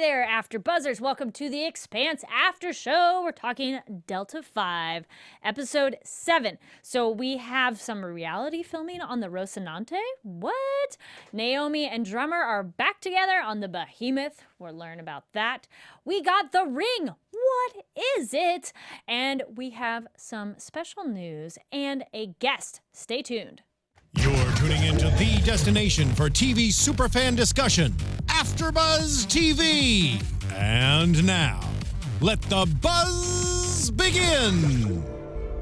there, After Buzzers. Welcome to the Expanse After Show. We're talking Delta 5, Episode 7. So we have some reality filming on the Rocinante. What? Naomi and Drummer are back together on the Behemoth. We'll learn about that. We got the ring. What is it? And we have some special news and a guest. Stay tuned. You're tuning into the destination for TV superfan discussion, AfterBuzz TV. And now, let the buzz begin.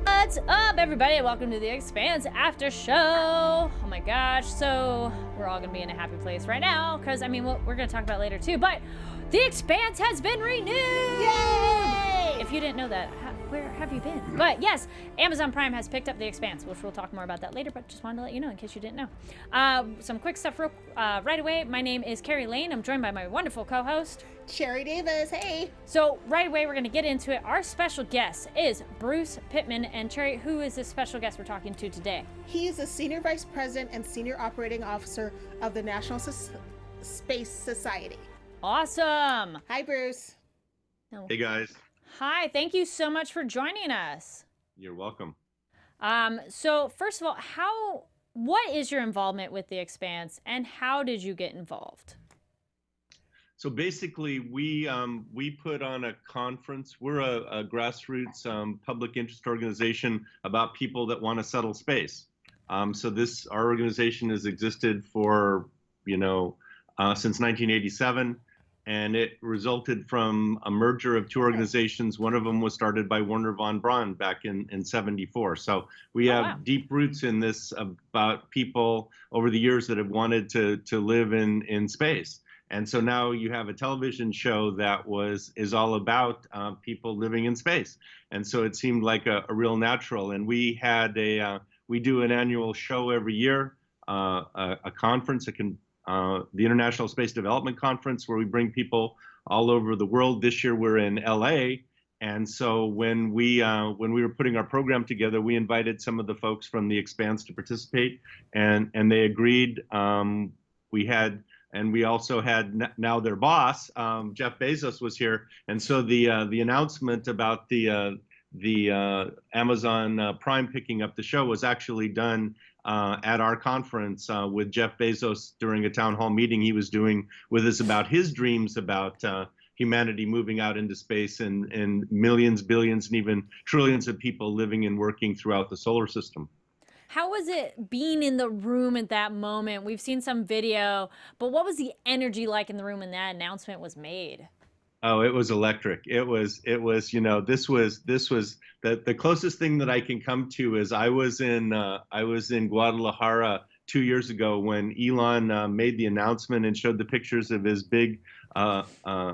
What's up, everybody? Welcome to the Expanse After Show. Oh my gosh, so we're all gonna be in a happy place right now, because I mean, we're gonna talk about it later too, but the Expanse has been renewed! Yay! If you didn't know that, where have you been? But yes, Amazon Prime has picked up the Expanse, which we'll talk more about that later, but just wanted to let you know in case you didn't know. Some quick stuff right away. My name is Kari Lane. I'm joined by my wonderful co-host, Cherry Davis. Hey. So right away, we're going to get into it. Our special guest is Bruce Pittman. And Cherry, who is this special guest we're talking to today? He is the Senior Vice President and Senior Operating Officer of the National Space Society. Awesome. Hi, Bruce. Hey, guys. Hi. Thank you so much for joining us. You're welcome. So first of all, what is your involvement with the Expanse, and how did you get involved? So basically, we put on a conference. We're a grassroots public interest organization about people that want to settle space. So our organization has existed for, since 1987, and it resulted from a merger of two organizations. One of them was started by Wernher von Braun back in 74. So we have deep roots in this about people over the years that have wanted to live in space. And so now you have a television show that is all about people living in space. And so it seemed like a real natural. And we had we do an annual show every year, a conference, the International Space Development Conference, where we bring people all over the world. This year we're in LA. And so when we were putting our program together, we invited some of the folks from the Expanse to participate, and they agreed. And we also had now their boss, Jeff Bezos, was here, and so the announcement about the Amazon Prime picking up the show was actually done at our conference with Jeff Bezos during a town hall meeting he was doing with us about his dreams about humanity moving out into space and millions, billions, and even trillions of people living and working throughout the solar system. How was it being in the room at that moment? We've seen some video, but what was the energy like in the room when that announcement was made? Oh, it was electric. It was, this was the closest thing that I can come to is I was in Guadalajara 2 years ago when Elon made the announcement and showed the pictures of his big,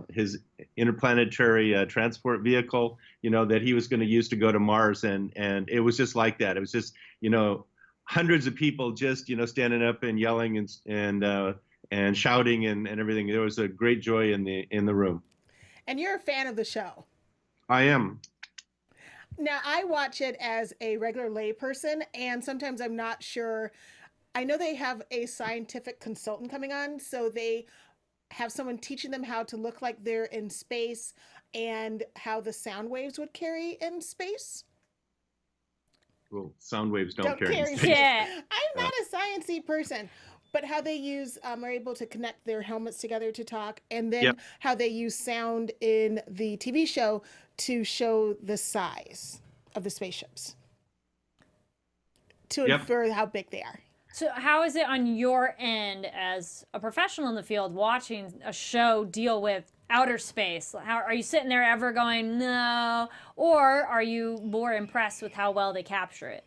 his interplanetary transport vehicle, that he was going to use to go to Mars. And it was just like that. It was just, hundreds of people just, standing up and yelling and shouting and everything. There was a great joy in the room. And you're a fan of the show. I am. Now, I watch it as a regular layperson, and sometimes I'm not sure. I know they have a scientific consultant coming on, so they have someone teaching them how to look like they're in space and how the sound waves would carry in space. Well, sound waves don't carry in space. Yeah. I'm not a sciencey person, but how they are able to connect their helmets together to talk, and then how they use sound in the TV show to show the size of the spaceships, to infer how big they are. So how is it on your end as a professional in the field watching a show deal with outer space? Are you sitting there ever going, no? Or are you more impressed with how well they capture it?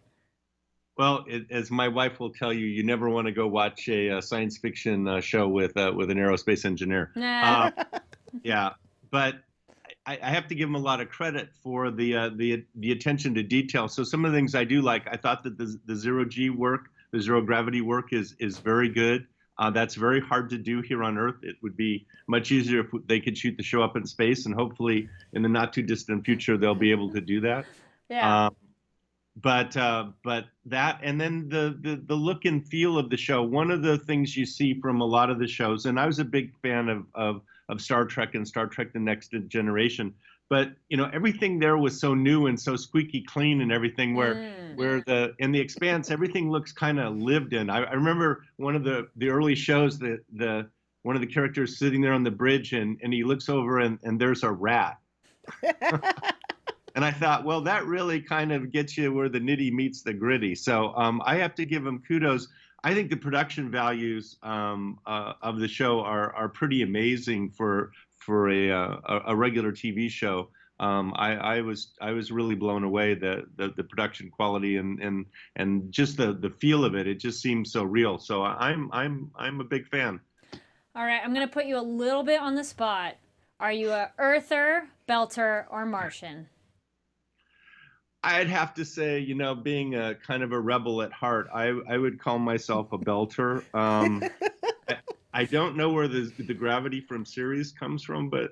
Well, as my wife will tell you, you never want to go watch a science fiction show with an aerospace engineer. Nah. Yeah, but I have to give him a lot of credit for the attention to detail. So some of the things I do like, I thought that the zero-G work, the zero gravity work is very good. That's very hard to do here on Earth. It would be much easier if they could shoot the show up in space, and hopefully in the not too distant future they'll be able to do that. Yeah. But that, and then the look and feel of the show. One of the things you see from a lot of the shows, and I was a big fan of Star Trek and Star Trek: The Next Generation. But you know, everything there was so new and so squeaky clean and everything. Where in the Expanse, everything looks kind of lived in. I remember one of the early shows that one of the characters sitting there on the bridge and he looks over and there's a rat. And I thought, well, that really kind of gets you where the nitty meets the gritty. So I have to give them kudos. I think the production values of the show are pretty amazing for a regular TV show. I was really blown away the production quality and just the feel of it. It just seems so real. So I'm a big fan. All right, I'm gonna put you a little bit on the spot. Are you a Earther, Belter, or Martian? I'd have to say, you know, being a kind of a rebel at heart, I would call myself a Belter. I don't know where the gravity from Sirius comes from, but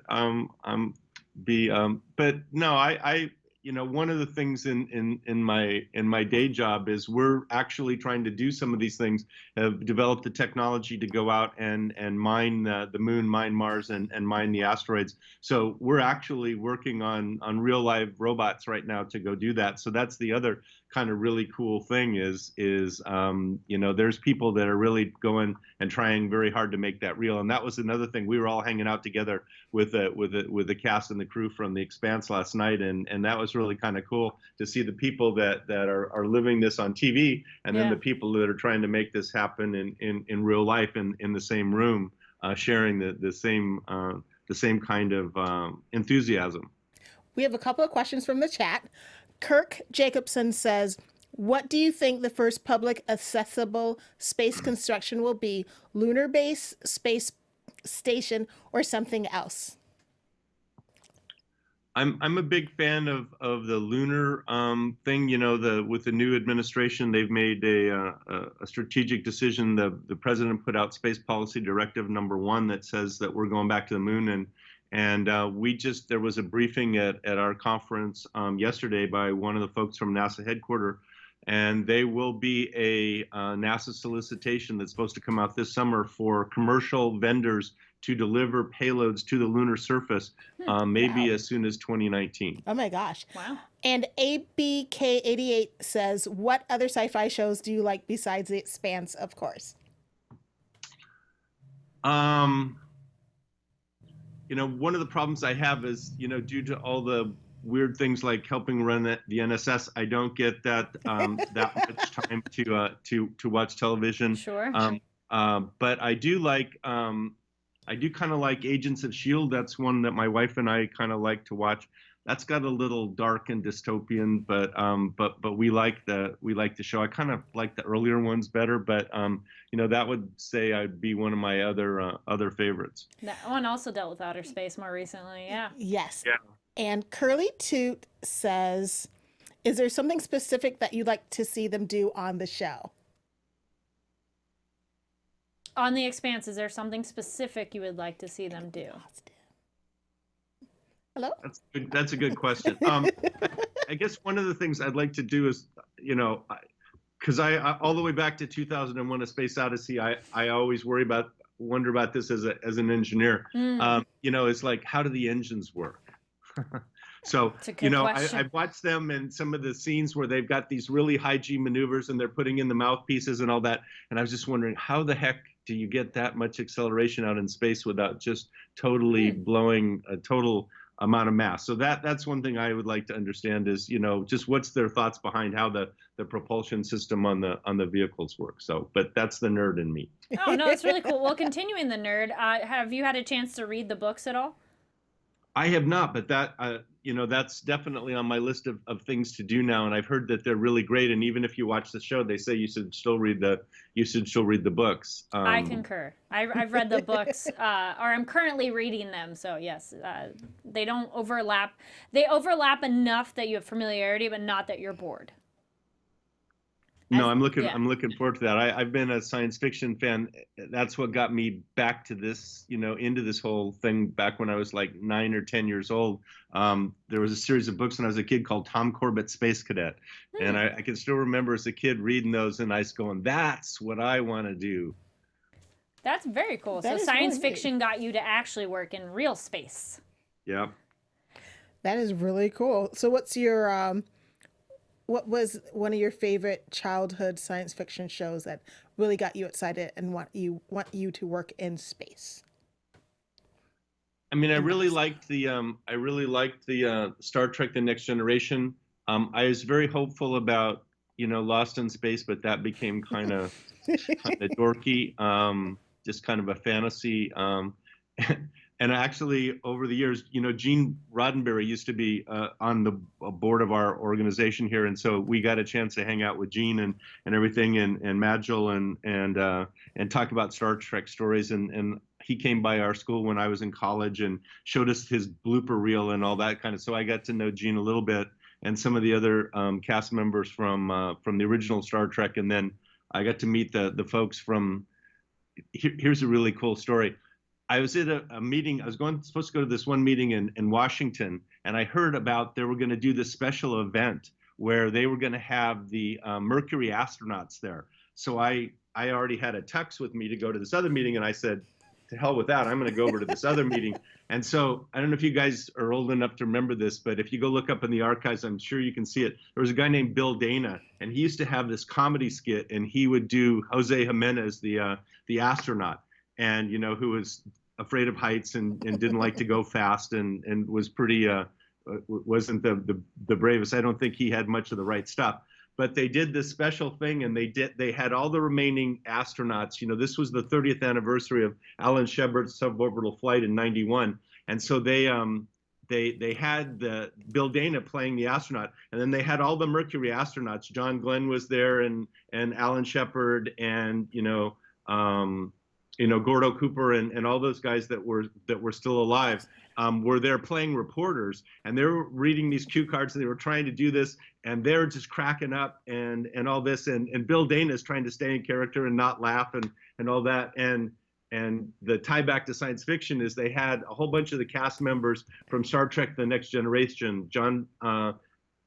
but no, I you know, one of the things in my day job is we're actually trying to do some of these things, have developed the technology to go out and mine the moon, mine Mars, and mine the asteroids. So we're actually working on real live robots right now to go do that. So that's the other kind of really cool thing is you know, there's people that are really going and trying very hard to make that real. And that was another thing. We were all hanging out together with the cast and the crew from The Expanse last night, and that was really kind of cool to see the people that are living this on TV, and then the people that are trying to make this happen in real life in the same room, sharing the same kind of enthusiasm. We have a couple of questions from the chat. Kirk Jacobson says, what do you think the first public accessible space construction will be? Lunar base, space station, or something else? I'm a big fan of the lunar thing. You know, with the new administration, they've made a strategic decision. The president put out Space Policy Directive #1 that says that we're going back to the moon, and there was a briefing at our conference yesterday by one of the folks from NASA headquarters, and they will be a NASA solicitation that's supposed to come out this summer for commercial vendors to deliver payloads to the lunar surface, maybe as soon as 2019. Oh my gosh. Wow. And ABK88 says, what other sci-fi shows do you like besides The Expanse, of course? You know, one of the problems I have is, you know, due to all the weird things like helping run the NSS, I don't get that that much time to watch television. Sure. But I do like I do kind of like Agents of S.H.I.E.L.D. That's one that my wife and I kind of like to watch. That's got a little dark and dystopian, but we like the show. I kind of like the earlier ones better, but you know, that would say I'd be one of my other favorites. That one also dealt with outer space more recently. Yeah. Yes. Yeah. And Curly Toot says, is there something specific that you'd like to see them do on the show? On The Expanse, is there something specific you would like to see them do? Hello? That's a good question. I guess one of the things I'd like to do is, you know, because I all the way back to 2001: A Space Odyssey, I always wonder about this as an engineer. You know, it's like, how do the engines work? So, you know, I've watched them in some of the scenes where they've got these really high G maneuvers and they're putting in the mouthpieces and all that. And I was just wondering, how the heck do you get that much acceleration out in space without just totally blowing a total amount of mass? So that's one thing I would like to understand is, you know, just what's their thoughts behind how the propulsion system on the vehicles work. So, but that's the nerd in me. Oh, no, it's really cool. Well, continuing the nerd, have you had a chance to read the books at all? I have not, but that, you know, that's definitely on my list of things to do now. And I've heard that they're really great. And even if you watch the show, they say you should still read the books. I concur. I've read the books, or I'm currently reading them. So yes, they don't overlap. They overlap enough that you have familiarity, but not that you're bored. No, I'm looking forward to that. I've been a science fiction fan. That's what got me back to this, you know, into this whole thing back when I was like 9 or 10 years old. There was a series of books when I was a kid called Tom Corbett's Space Cadet. And I can still remember as a kid reading those and I was going, that's what I want to do. That's very cool. That So is science really neat. fiction got you to actually work in real space. Yeah. That is really cool. So what's your what was one of your favorite childhood science fiction shows that really got you excited and want you to work in space? I mean, In NASA. I really liked the Star Trek: The Next Generation. I was very hopeful about, Lost in Space, but that became kind of dorky, just kind of a fantasy. And actually, over the years, Gene Roddenberry used to be on the board of our organization here, and so we got a chance to hang out with Gene and everything, and Magil and talk about Star Trek stories. And he came by our school when I was in college and showed us his blooper reel and all that kind of. So I got to know Gene a little bit, and some of the other cast members from the original Star Trek, and then I got to meet the folks from. Here's a really cool story. I was at a meeting. I was supposed to go to this one meeting in Washington, and I heard about they were going to do this special event where they were going to have the Mercury astronauts there. So I already had a tux with me to go to this other meeting, and I said, to hell with that. I'm going to go over to this other meeting. And so I don't know if you guys are old enough to remember this, but if you go look up in the archives, I'm sure you can see it. There was a guy named Bill Dana, and he used to have this comedy skit, and he would do Jose Jimenez, the astronaut, and who was afraid of heights and didn't like to go fast and was pretty wasn't the bravest. I don't think he had much of the right stuff. But they did this special thing, and they had all the remaining astronauts. This was the 30th anniversary of Alan Shepard's suborbital flight in '91, and so they had Bill Dana playing the astronaut, and then they had all the Mercury astronauts. John Glenn was there, and Alan Shepard, and Gordo Cooper, and all those guys that were still alive were there playing reporters, and they were reading these cue cards, and they were trying to do this, and they're just cracking up and all this, and Bill Dana is trying to stay in character and not laugh and all that, and the tie back to science fiction is they had a whole bunch of the cast members from Star Trek: The Next Generation. Jonathan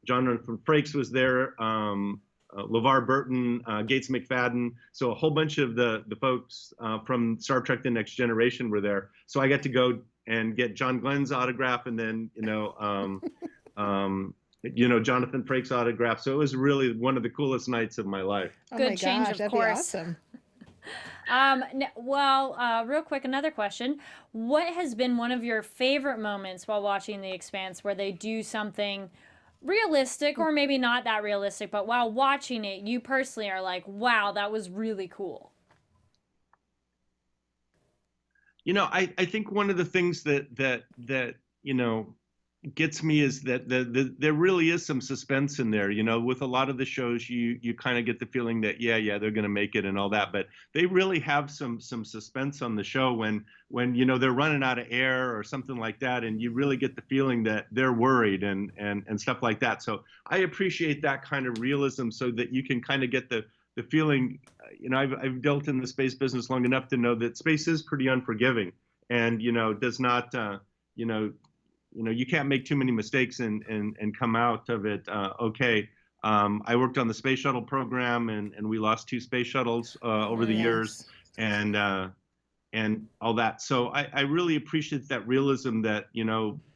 Frakes was there. LeVar Burton, Gates McFadden. So a whole bunch of the folks from Star Trek: The Next Generation were there. So I got to go and get John Glenn's autograph, and then Jonathan Frakes' autograph. So it was really one of the coolest nights of my life. Oh Good my change, gosh, of that'd course. be awesome. Real quick, another question. What has been one of your favorite moments while watching The Expanse where they do something realistic, or maybe not that realistic, but while watching it, you personally are like, wow, that was really cool? I think one of the things that gets me is that there really is some suspense in there. With a lot of the shows, you kind of get the feeling that yeah they're going to make it and all that, but they really have some suspense on the show when they're running out of air or something like that, and you really get the feeling that they're worried and stuff like that. So I appreciate that kind of realism, so that you can kind of get the feeling. I've dealt in the space business long enough to know that space is pretty unforgiving, and does not you can't make too many mistakes and come out of it okay. I worked on the space shuttle program, and we lost 2 space shuttles over the years, and all that. So I really appreciate that realism that,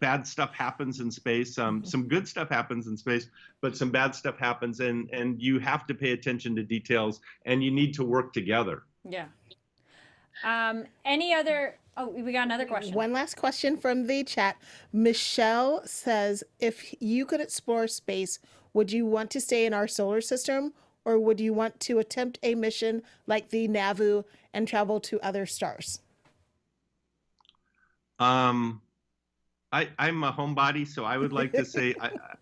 bad stuff happens in space. Some good stuff happens in space, but some bad stuff happens, and you have to pay attention to details, and you need to work together. Yeah. Any other... Oh, we got another question. One last question from the chat. Michelle says, if you could explore space, would you want to stay in our solar system, or would you want to attempt a mission like the Nauvoo and travel to other stars? I'm a homebody, so I would like to say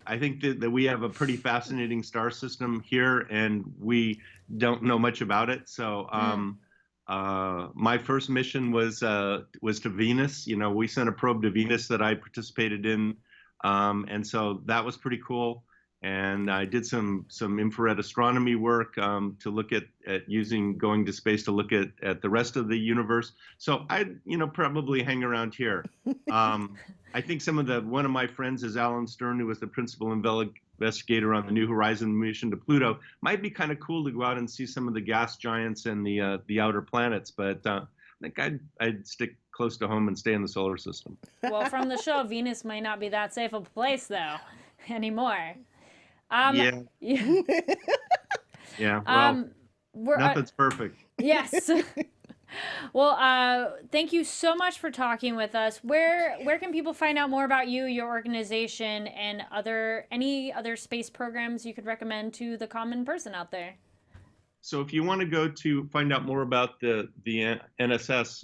I think that we have a pretty fascinating star system here, and we don't know much about it. So my first mission was to Venus. We sent a probe to Venus that I participated in, and so that was pretty cool. And I did some infrared astronomy work to look at going to space to look at the rest of the universe. So I'd probably hang around here. I think one of my friends is Alan Stern, who was the principal investigator on the New Horizons mission to Pluto. Might be kind of cool to go out and see some of the gas giants and the outer planets. But think I'd stick close to home and stay in the solar system. Well, from the show, Venus might not be that safe a place though anymore. Yeah. Yeah. Yeah. Well, We're, nothing's perfect. yes. Well, thank you so much for talking with us. Where can people find out more about you, your organization, and any other space programs you could recommend to the common person out there? So if you want to go to find out more about the NSS,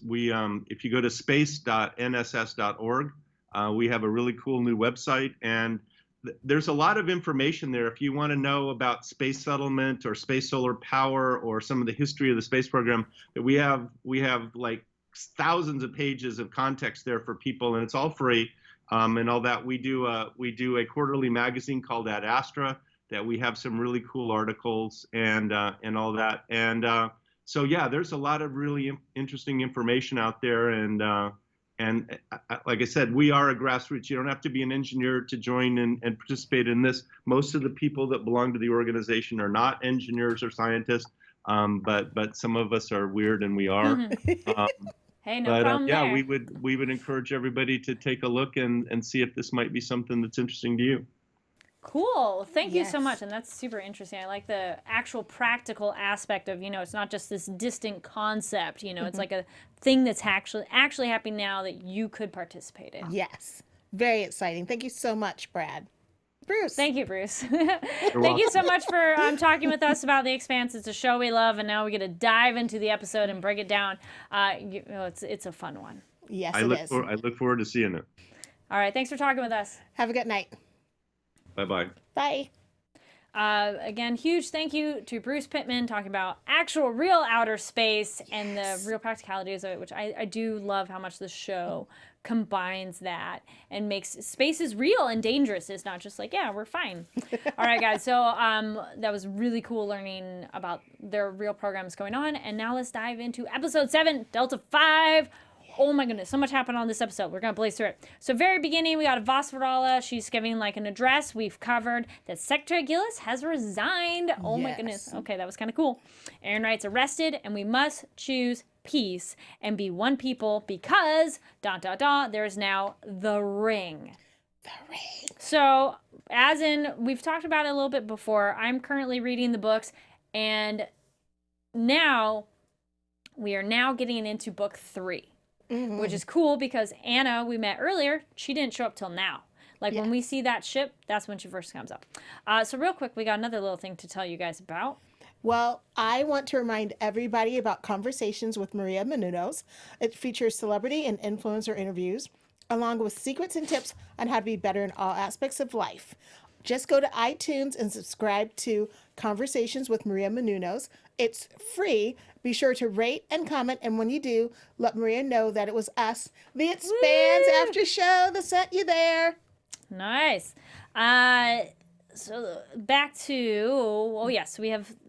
if you go to space.nss.org, we have a really cool new website, and there's a lot of information there. If you want to know about space settlement or space solar power or some of the history of the space program, that we have like thousands of pages of context there for people, and it's all free, and all that. We do a quarterly magazine called Ad Astra that we have some really cool articles and all that. And so yeah, there's a lot of really interesting information out there, and like I said, we are a grassroots. You don't have to be an engineer to join and participate in this. Most of the people that belong to the organization are not engineers or scientists, but some of us are weird, and we are. Hey, no problem yeah, there. we would encourage everybody to take a look and see if this might be something that's interesting to you. Cool. Thank you so Yes. much. And that's super interesting. I like the actual practical aspect of, it's not just this distant concept, it's like a thing that's actually happening now that you could participate in. Yes. Very exciting. Thank you so much, Brad. Bruce. Thank you, Bruce. Thank you so much for talking with us about The Expanse. It's a show we love, and now we get to dive into the episode and break it down. It's a fun one. Yes, I look forward to seeing it. All right. Thanks for talking with us. Have a good night. Bye-bye. Bye. Again, huge thank you to Bruce Pittman talking about actual real outer space and the real practicalities of it, which I do love how much the show combines that and makes spaces real and dangerous. It's not just like, yeah, we're fine. All right, guys. So that was really cool learning about their real programs going on. And now let's dive into episode 7, Delta 5. Oh my goodness, so much happened on this episode. We're going to blaze through it. So very beginning, we got a Vosvarala. She's giving like an address. We've covered that Secretary Gillis has resigned. Oh my goodness. Okay, that was kind of cool. Aaron Wright's arrested, and we must choose peace and be one people because, there is now the ring. The ring. So, as in, we've talked about it a little bit before. I'm currently reading the books, and now we are now getting into book 3. Which is cool because Anna, we met earlier, she didn't show up till now. Like when we see that ship, that's when she first comes up. So real quick, we got another little thing to tell you guys about. Well, I want to remind everybody about Conversations with Maria Menounos. It features celebrity and influencer interviews, along with secrets and tips on how to be better in all aspects of life. Just go to iTunes and subscribe to Conversations with Maria Menounos. It's free. Be sure to rate and comment, and when you do, let Maria know that it was us, the Expanse After Show, that sent you there. Nice. So back to,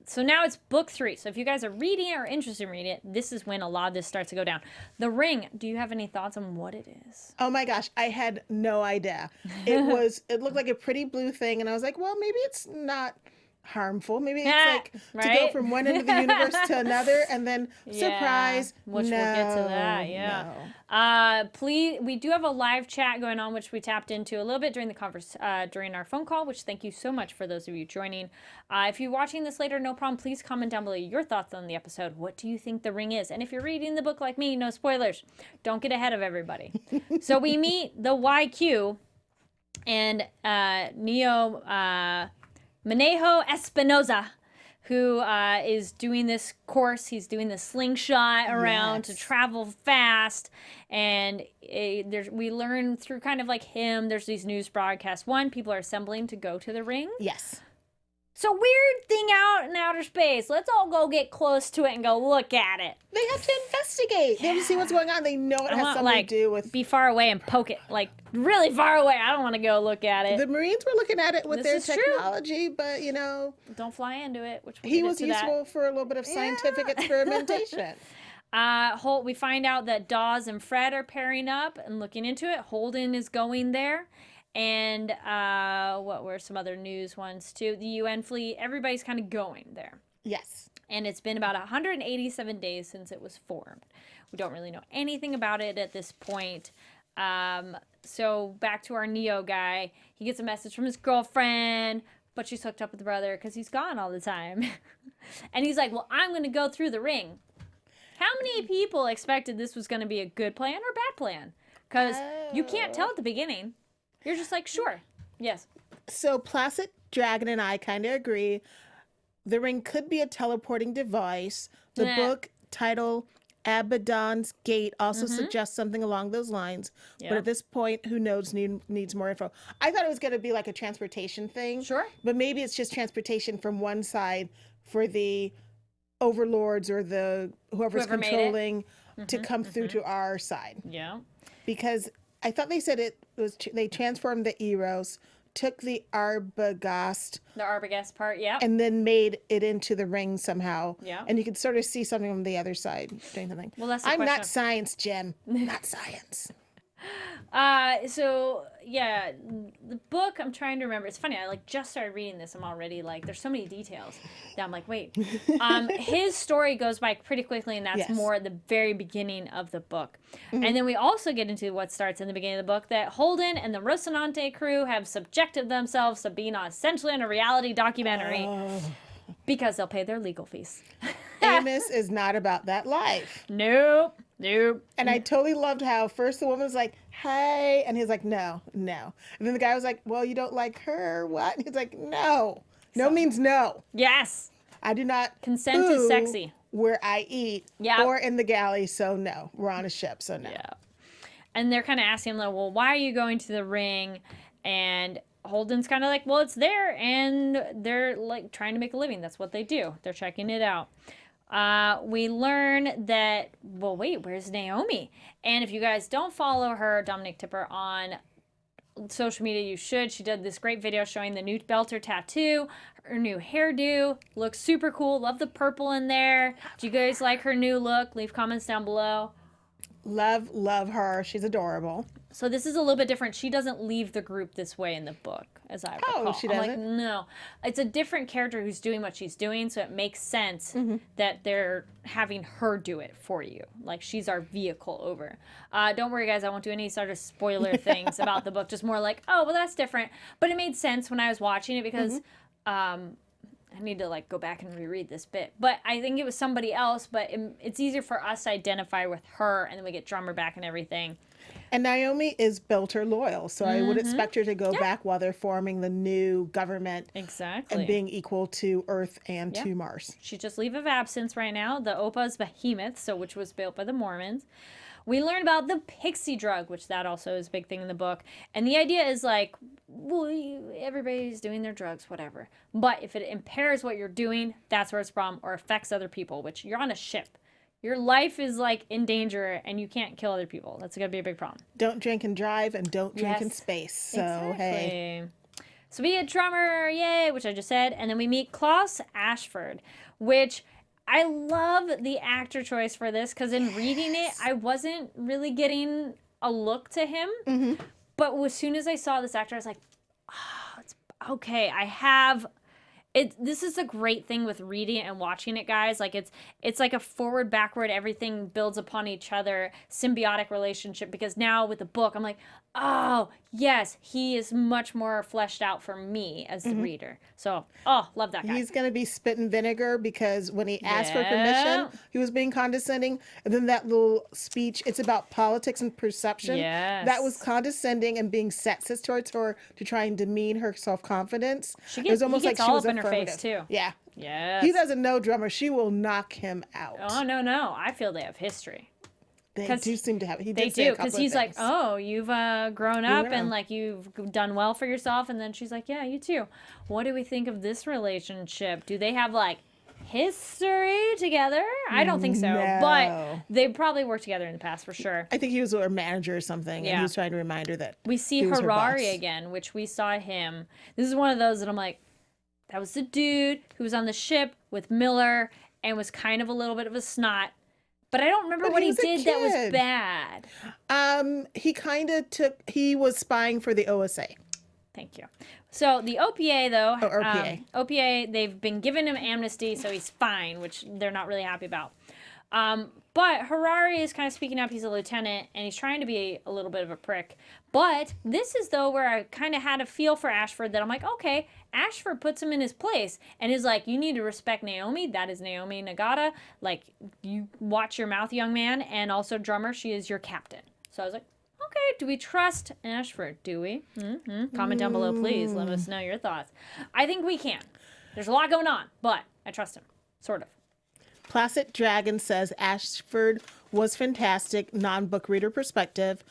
so now it's book 3. So if you guys are reading it or interested in reading it, this is when a lot of this starts to go down. The Ring, do you have any thoughts on what it is? Oh my gosh, I had no idea. It looked like a pretty blue thing, and I was like, well, maybe it's not harmful. Maybe it's like to go from one end of the universe to another, and then surprise. Which we'll get to that. Yeah. Please, we do have a live chat going on, which we tapped into a little bit during the during our phone call. Which thank you so much for those of you joining. If you're watching this later, no problem. Please comment down below your thoughts on the episode. What do you think the ring is? And if you're reading the book like me, no spoilers. Don't get ahead of everybody. So we meet the YQ and Neo. Manejo Espinoza, who is doing this course. He's doing the slingshot around to travel fast. And we learn through kind of like him, there's these news broadcasts. One, people are assembling to go to the ring. Yes. So weird thing out in outer space. Let's all go get close to it and go look at it. They have to investigate. They have to see what's going on. They know it has something to do with... Be far away and poke it. Like, really far away. I don't want to go look at it. The Marines were looking at it with their This is technology, but, don't fly into it. Which he was useful for a little bit of scientific experimentation. We find out that Dawes and Fred are pairing up and looking into it. Holden is going there. And what were some other news ones too? The UN fleet, everybody's kind of going there. Yes. And it's been about 187 days since it was formed. We don't really know anything about it at this point. So back to our Neo guy. He gets a message from his girlfriend, but she's hooked up with the brother because he's gone all the time. And he's like, well, I'm going to go through the ring. How many people expected this was going to be a good plan or bad plan? Because you can't tell at the beginning. You're just like, sure. Yes. So Placid Dragon and I kind of agree. The ring could be a teleporting device. The book title Abaddon's Gate also suggests something along those lines. Yeah. But at this point, who knows, needs more info. I thought it was going to be like a transportation thing. Sure. But maybe it's just transportation from one side for the overlords or the whoever's Whoever made controlling to come through to our side. Yeah. Because I thought they said it was they transformed the Eros, took the Arbogast, The Arbogast part, yeah. and then made it into the ring somehow. Yeah. And you could sort of see something on the other side doing something. Well, that's the I'm question. not science, Jim. Not science. So yeah, the book, I'm trying to remember. It's funny, I like just started reading this. I'm already like, there's so many details that I'm like, wait. His story goes by pretty quickly, and that's Yes. more at the very beginning of the book. And then we also get into what starts in the beginning of the book, that Holden and the Rocinante crew have subjected themselves to being essentially on a reality documentary because they'll pay their legal fees. Amos is not about that life. Nope. And I totally loved how first the woman was like, hey, and he's like, no. And then the guy was like, well, you don't like her, what? And he's like, no. No means no. Yes. I do not Consent is poo sexy. where I eat Yeah. or in the galley, so no. We're on a ship, so no. Yeah. And they're kind of asking him, like, well, why are you going to the ring? And Holden's kind of like, well, it's there, and they're like trying to make a living. That's what they do. They're checking it out. We learn that, well, wait, where's Naomi? And if you guys don't follow her, Dominic Tipper, on social media, you should. She did this great video showing the new Belter tattoo, her new hairdo. Looks super cool. Love the purple in there. Do you guys like her new look? Leave comments down below. Love her. She's adorable. So this is a little bit different. She doesn't leave the group this way in the book, as I recall. Oh, she I'm like, doesn't? no. It's a different character who's doing what she's doing, so it makes sense that they're having her do it for you. Like, she's our vehicle over. Don't worry, guys. I won't do any sort of spoiler things about the book. Just more like, oh, well, that's different. But it made sense when I was watching it because I need to, like, go back and reread this bit. But I think it was somebody else, but it's easier for us to identify with her, and then we get Drummer back and everything. And Naomi is Belter loyal, so I would expect her to go back while they're forming the new government Exactly. and being equal to Earth and to Mars. She's just leave of absence right now. The Opa's Behemoth, which was built by the Mormons. We learn about the pixie drug, which that also is a big thing in the book. And the idea is like, well, everybody's doing their drugs, whatever. But if it impairs what you're doing, that's where it's from, or affects other people, which you're on a ship. Your life is like in danger and you can't kill other people. That's going to be a big problem. Don't drink and drive and don't drink in Yes. space. So, hey. Exactly. So we get Drummer, yay, which I just said. And then we meet Klaus Ashford, which I love the actor choice for this because in reading it, I wasn't really getting a look to him. But as soon as I saw this actor, I was like, oh, it's okay. I have... This is a great thing with reading it and watching it, guys. Like it's like a forward, backward, everything builds upon each other, symbiotic relationship. Because now with the book, I'm like, oh yes, he is much more fleshed out for me as the reader. So, love that guy. He's going to be spit and vinegar because when he asked for Yeah. permission, he was being condescending. And then that little speech, it's about politics and perception. Yes. That was condescending and being sexist towards her to try and demean her self-confidence. He gets all up in her face too. Yeah. Yes. He doesn't know Drummer. She will knock him out. Oh no! I feel they have history. They 'Cause do seem to have. He They did say a do, couple because of he's like, things. oh, you've grown up Yeah. and like you've done well for yourself, and then she's like, yeah, you too. What do we think of this relationship? Do they have like history together? I don't think so, but No. they probably worked together in the past for sure. I think he was her manager or something, Yeah. and he was trying to remind her that We see he was her Harari boss. again, which we saw him. This is one of those that I'm like, that was the dude who was on the ship with Miller and was kind of a little bit of a snot. But I don't remember But what he he was a did that was kid. bad. He kind of he was spying for the OSA. Thank you. So the OPA, though, Oh, OPA. OPA, they've been giving him amnesty, so he's fine, which they're not really happy about. But Harari is kind of speaking up. He's a lieutenant, and he's trying to be a little bit of a prick. But this is, though, where I kind of had a feel for Ashford that I'm like, okay, Ashford puts him in his place and is like, you need to respect Naomi. That is Naomi Nagata. Like, you watch your mouth, young man. And also, drummer, she is your captain. So I was like, okay, do we trust Ashford? Do we? Comment down below, please. Let us know your thoughts. I think we can. There's a lot going on, but I trust him. Sort of. Placid Dragon says Ashford was fantastic, non-book reader perspective.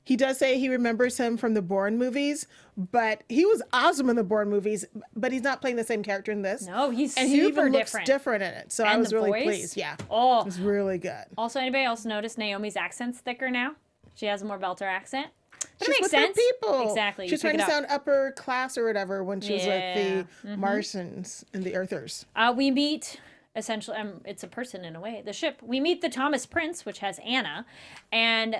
He does say he remembers him from the Bourne movies, but he was awesome in the Bourne movies, but he's not playing the same character in this. No, he's and super he even different. looks different in it. So And I was the really voice? pleased. Yeah. Oh. It was really good. Also, anybody else notice Naomi's accent's thicker now? She has a more Belter accent. But She's it makes with sense. her people. Exactly. She's You pick trying to it up. sound upper class or whatever when she was Yeah. with the Martians and the Earthers. We meet, essentially, it's a person in a way, the ship. We meet the Thomas Prince, which has Anna, and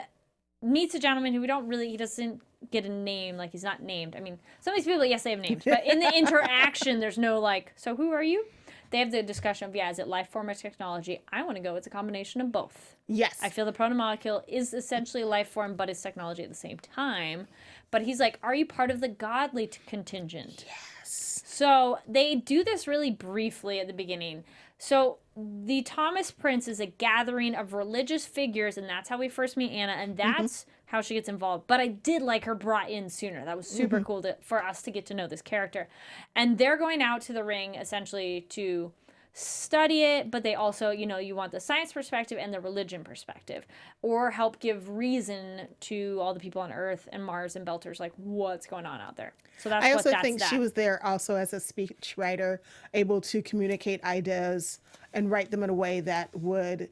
meets a gentleman who he doesn't get a name, like he's not named. I mean, some of these people, yes, they have names, but in the interaction, there's no like, so who are you? They have the discussion of, is it life form or technology? I want to go, it's a combination of both. Yes. I feel the protomolecule is essentially a life form, but it's technology at the same time. But he's like, are you part of the godly contingent? Yes. So they do this really briefly at the beginning. So the Thomas Prince is a gathering of religious figures, and that's how we first meet Anna, and that's how she gets involved. But I did like her brought in sooner. That was super cool for us to get to know this character. And they're going out to the ring essentially to study it, but they also, you want the science perspective and the religion perspective, or help give reason to all the people on Earth and Mars and Belters, like what's going on out there. So that's I also think she was there also as a speech writer, able to communicate ideas and write them in a way that would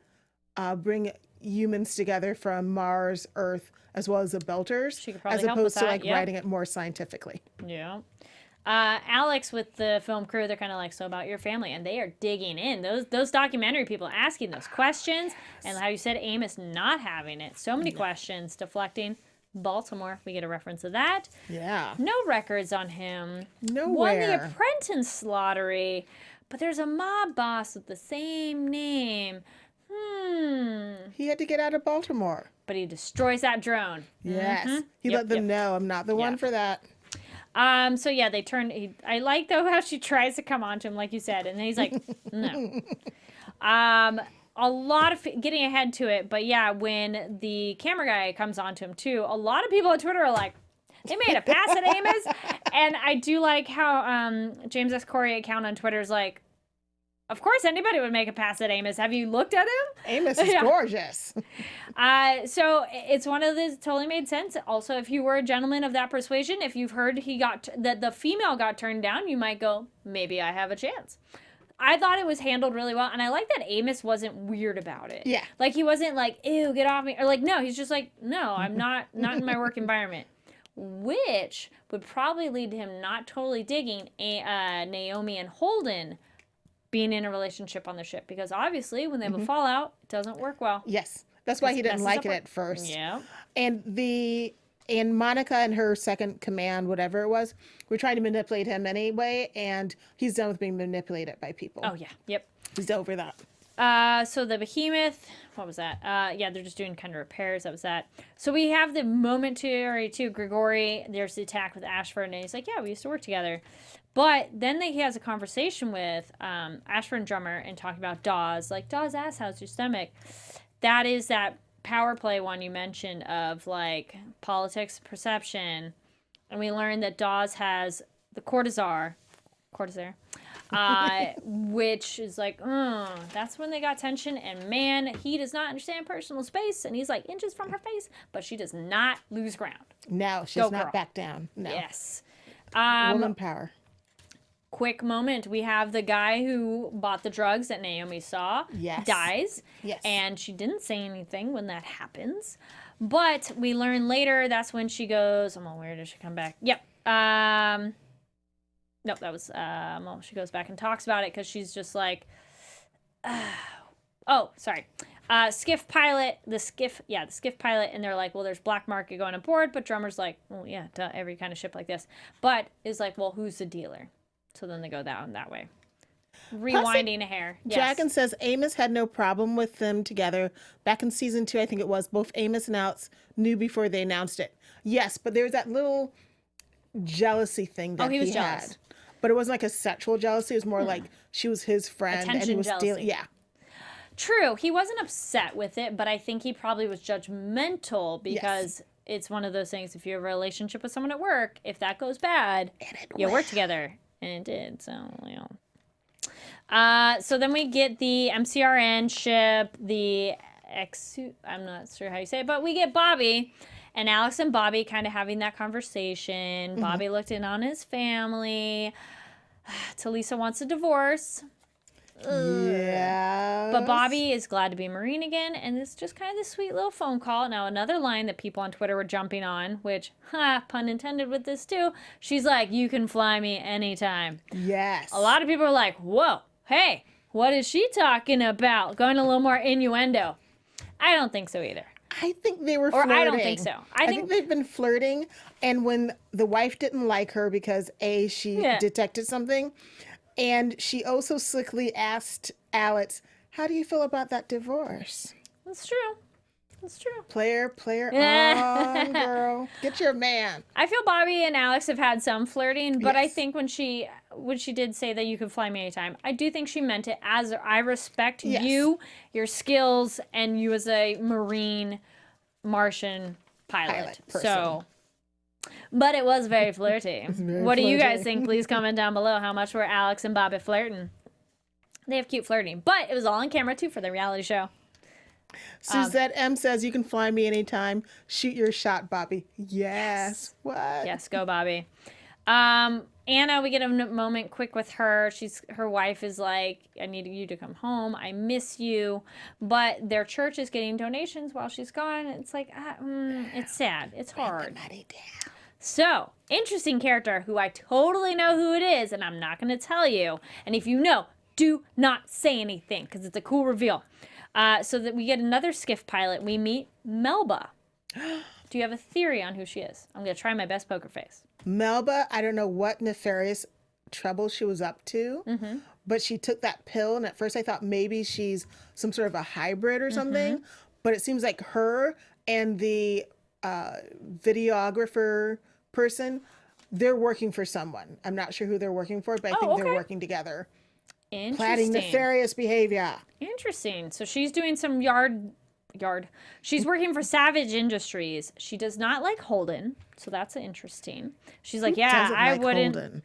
bring humans together from Mars, Earth, as well as the Belters, She could probably as help opposed with to that, like yeah. writing it more scientifically. Yeah. Alex with the film crew, they're kind of like, so about your family, and they are digging in. Those documentary people asking those questions, and how you said Amos not having it. So many questions, deflecting. Baltimore, we get a reference to that. Yeah. No records on him. Nowhere. Won the Apprentice lottery, but there's a mob boss with the same name. He had to get out of Baltimore. But he destroys that drone. Yes. He Yep, let them yep. know I'm not the one for that. So yeah, they turned. I like though how she tries to come on to him, like you said, and then he's like, no. A lot of getting ahead to it, but yeah, when the camera guy comes on to him too, a lot of people on Twitter are like, they made a pass at Amos, and I do like how James S. Corey account on Twitter is like, of course anybody would make a pass at Amos. Have you looked at him? Amos is gorgeous. So it's one of those totally made sense. Also, if you were a gentleman of that persuasion, if you've heard that the female got turned down, you might go, maybe I have a chance. I thought it was handled really well, and I like that Amos wasn't weird about it. Yeah. Like, he wasn't like, ew, get off me, or like, no, he's just like, no, I'm not in my work environment, which would probably lead to him not totally digging Naomi and Holden being in a relationship on the ship, because obviously when they have a fallout, it doesn't work well. Yes. That's why he didn't messes like up it work. at first. Yeah. And Monica and her second command, whatever it was, were trying to manipulate him anyway, and he's done with being manipulated by people. Oh, yeah. Yep. He's over that. So the behemoth, what was that? Yeah, they're just doing kind of repairs. That was that. So we have the momentary too. Grigori, there's the attack with Ashford, and he's like, yeah, we used to work together. But then he has a conversation with Ashford and Drummer and talking about Dawes. Like, Dawes asks, how's your stomach? That is that power play one you mentioned of like politics perception. And we learned that Dawes has the cortisar, which is like, that's when they got tension. And man, he does not understand personal space. And he's like inches from her face, but she does not lose ground. No, she's Go, not girl. back down. No. Yes. Woman power. Quick moment. We have the guy who bought the drugs that Naomi saw dies. Yes. And she didn't say anything when that happens. But we learn later that's when she goes, where does she come back? Yep. Nope, that was, she goes back and talks about it because she's just like, sorry. Skiff pilot, the skiff pilot, and they're like, well, there's black market going aboard, but Drummer's like, well, yeah, duh, every kind of ship like this. But is like, well, who's the dealer? So then they go that way. rewinding a hair. Yes. Dragon says Amos had no problem with them together. Back in season 2, I think it was, both Amos and Alex knew before they announced it. Yes, but there's that little jealousy thing that he was he jealous. had. But it wasn't like a sexual jealousy. It was more like she was his friend and he Attention was jealousy. stealing. Yeah. True. He wasn't upset with it, but I think he probably was judgmental because it's one of those things. If you have a relationship with someone at work, if that goes bad, you work together. And it did. So, you know. So then we get the MCRN ship, I'm not sure how you say it, but we get Bobby and Alex and Bobby kind of having that conversation. Mm-hmm. Bobby looked in on his family. Talisa wants a divorce. Yeah. But Bobby is glad to be Marine again, and it's just kind of this sweet little phone call. Now, another line that people on Twitter were jumping on, which, pun intended with this too, she's like, you can fly me anytime. Yes. A lot of people are like, whoa, hey, what is she talking about? Going a little more innuendo. I don't think so either. I think they were Or flirting. I don't think so. I think they've been flirting, and when the wife didn't like her because she detected something, and she also slickly asked Alex, how do you feel about that divorce? That's true. That's true. Player on, girl. Get your man. I feel Bobby and Alex have had some flirting, but I think when she did say that you could fly me anytime, I do think she meant it as I respect you, your skills, and you as a Marine Martian pilot. So, but it was very flirty. What do you guys think? Please comment down below. How much were Alex and Bobby flirting? They have cute flirting, but it was all on camera too for the reality show. Suzette M says, you can fly me anytime. Shoot your shot, Bobby. Yes. What? Yes, go Bobby. Anna, we get a moment quick with her. Her wife is like, I need you to come home. I miss you. But their church is getting donations while she's gone. It's like, it's sad. It's hard. So, interesting character who I totally know who it is, and I'm not going to tell you. And if you know, do not say anything because it's a cool reveal. So that we get another skiff pilot. We meet Melba. Do you have a theory on who she is? I'm going to try my best poker face. Melba, I don't know what nefarious trouble she was up to, but she took that pill, and at first I thought maybe she's some sort of a hybrid or something, but it seems like her and the videographer person, they're working for someone. I'm not sure who they're working for, but I think they're working together. Planning nefarious behavior. Interesting. So she's doing some yard. She's working for Savage Industries. She does not like Holden, so that's interesting. She's like, I wouldn't. Holden?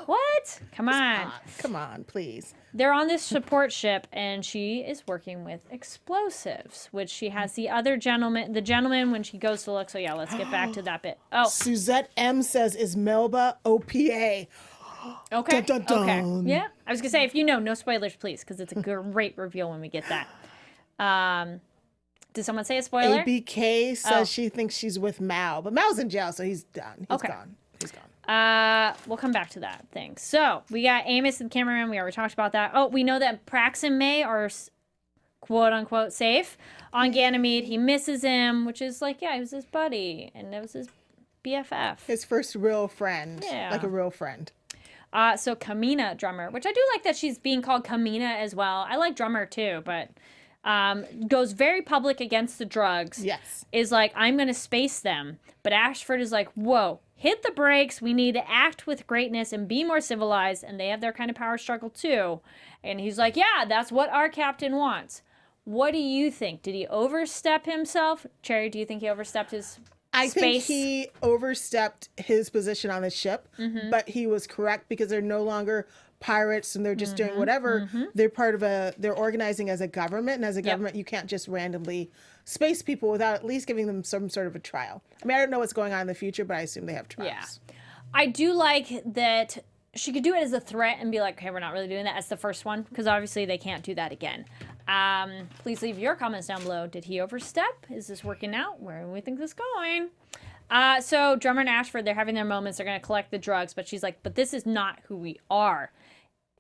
What? Come on. Come on, please. They're on this support ship, and she is working with explosives, which she has the gentleman when she goes to look. So yeah, let's get back to that bit. Oh, Suzette M says, is Melba OPA? Okay. Dun, dun, dun. Okay. Yeah. I was gonna say, if you know, no spoilers, please, because it's a great reveal when we get that. Did someone say a spoiler? ABK says she thinks she's with Mao, but Mao's in jail, so he's done. He's gone. We'll come back to that thing. So we got Amos and Cameron. We already talked about that. Oh, we know that Prax and May are quote unquote safe on Ganymede. He misses him, which is like, he was his buddy, and that was his BFF. His first real friend. Yeah. Like a real friend. So Kamina, drummer, which I do like that she's being called Kamina as well. I like drummer too, but goes very public against the drugs. Yes. Is like, I'm going to space them. But Ashford is like, whoa, hit the brakes. We need to act with greatness and be more civilized. And they have their kind of power struggle too. And he's like, yeah, that's what our captain wants. What do you think? Did he overstep himself? Cherry, do you think he overstepped his I space? think he overstepped his position on the ship, but he was correct because they're no longer pirates and they're just doing whatever. They're part of they're organizing as a government, and as a government, you can't just randomly space people without at least giving them some sort of a trial. I mean, I don't know what's going on in the future, but I assume they have trials. Yeah. I do like that she could do it as a threat and be like, okay, we're not really doing that as the first one, because obviously they can't do that again. Please leave your comments down below. Did he overstep? Is this working out? Where do we think this is going? So Drummer and Ashford, they're having their moments. They're going to collect the drugs, but she's like, but this is not who we are.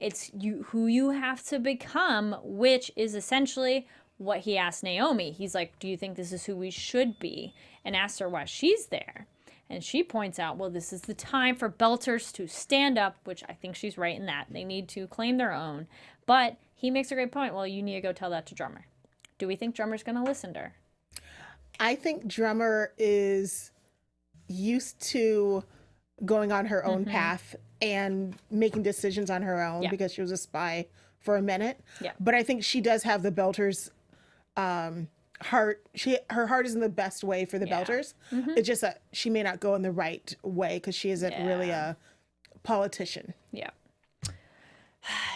It's who you have to become, which is essentially what he asked Naomi. He's like, do you think this is who we should be? And asked her why she's there. And she points out, well, this is the time for belters to stand up, which I think she's right in that. They need to claim their own. But he makes a great point. Well, you need to go tell that to Drummer. Do we think Drummer's going to listen to her? I think Drummer is used to going on her own path and making decisions on her own because she was a spy for a minute. Yeah. But I think she does have the Belters' heart. Her heart is in the best way for the Belters. It's just that she may not go in the right way because she isn't really a politician. Yeah.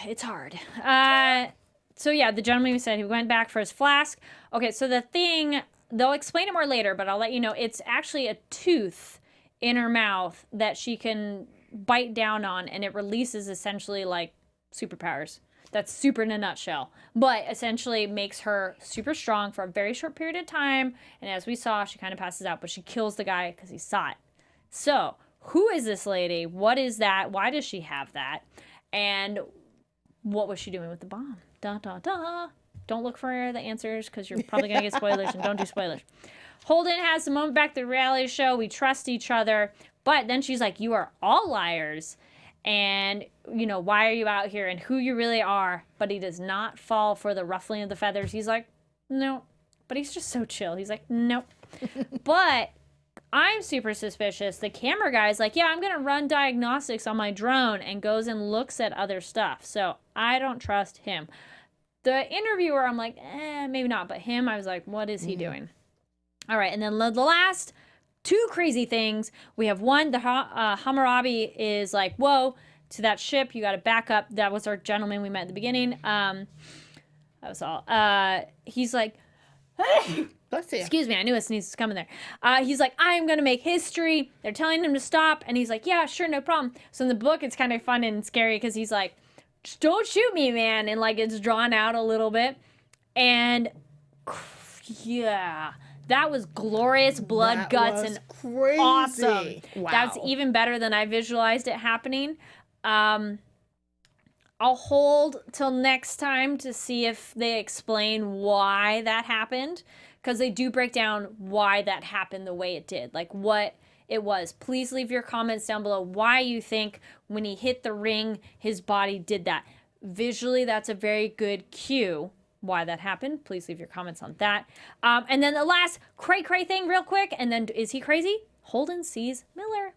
It's hard. So yeah, the gentleman said he went back for his flask. Okay, so the thing, they'll explain it more later, but I'll let you know, it's actually a tooth in her mouth that she can bite down on, and it releases essentially like superpowers. That's super in a nutshell, but essentially makes her super strong for a very short period of time. And as we saw, she kind of passes out, but she kills the guy because he saw it. So who is this lady? What is that? Why does she have that? And what was she doing with the bomb? Da, da, da. Don't look for the answers because you're probably going to get spoilers, and don't do spoilers. Holden has the moment back at the reality show. We trust each other. But then she's like, you are all liars. And, you know, why are you out here and who you really are? But he does not fall for the ruffling of the feathers. He's like, no. But he's just so chill. He's like, nope. But I'm super suspicious. The camera guy's like, yeah, I'm going to run diagnostics on my drone, and goes and looks at other stuff. So I don't trust him. The interviewer, I'm like, maybe not. But him, I was like, what is he doing? All right. And then the last two crazy things. We have one, the Hammurabi is like, whoa, to that ship. You got to back up. That was our gentleman we met at the beginning. That was all. He's like, excuse me, I knew a sneeze was coming there. He's like, I am going to make history. They're telling him to stop. And he's like, yeah, sure, no problem. So in the book, it's kind of fun and scary because he's like, just don't shoot me, man. And like, it's drawn out a little bit. And yeah, that was glorious, blood, guts, and crazy. Awesome. Wow. That's even better than I visualized it happening. I'll hold till next time to see if they explain why that happened, because they do break down why that happened the way it did, like what it was. Please leave your comments down below why you think when he hit the ring, his body did that. Visually, that's a very good cue why that happened. Please leave your comments on that. And then the last cray thing real quick, and then is he crazy? Holden sees Miller.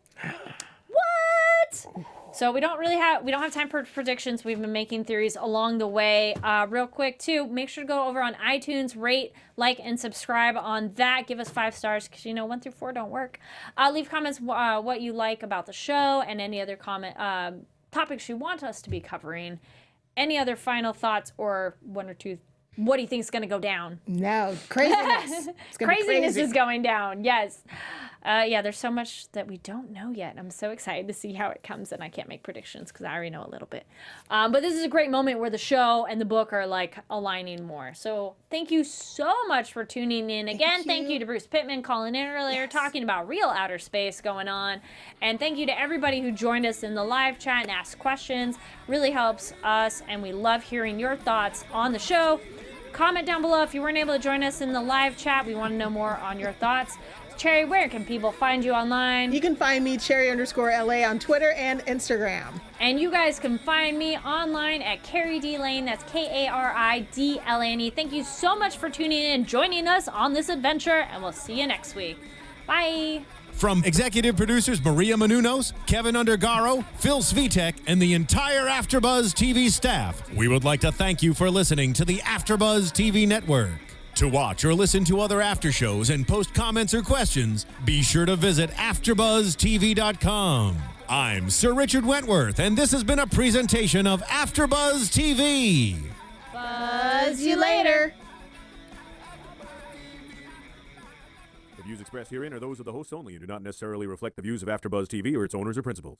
What? So we don't have time for predictions. We've been making theories along the way. Real quick too, make sure to go over on iTunes, rate, like, and subscribe on that. Give us 5 stars because 1 through 4 don't work. Leave comments what you like about the show and any other comment topics you want us to be covering. Any other final thoughts or 1 or 2? What do you think is going to go down? No, craziness. It's gonna be Craziness crazy. is going down. Yes. Yeah, there's so much that we don't know yet. I'm so excited to see how it comes, and I can't make predictions because I already know a little bit. But this is a great moment where the show and the book are like aligning more. So thank you so much for tuning in. Again, thank you to Bruce Pittman calling in earlier, talking about real outer space going on. And thank you to everybody who joined us in the live chat and asked questions. Really helps us, and we love hearing your thoughts on the show. Comment down below if you weren't able to join us in the live chat. We want to know more on your thoughts. Cherry, where can people find you online? You can find me Cherry_LA on Twitter and Instagram. And you guys can find me online at Kari D Lane. That's KARIDLANE. Thank you so much for tuning in and joining us on this adventure, and we'll see you next week. Bye. From executive producers Maria Menounos, Keven Undergaro, Phil Svitek, and the entire AfterBuzz TV staff, we would like to thank you for listening to the AfterBuzz TV network. To watch or listen to other after shows and post comments or questions, be sure to visit AfterBuzzTV.com. I'm Sir Richard Wentworth, and this has been a presentation of AfterBuzz TV. Buzz you later. The views expressed herein are those of the hosts only and do not necessarily reflect the views of AfterBuzz TV or its owners or principals.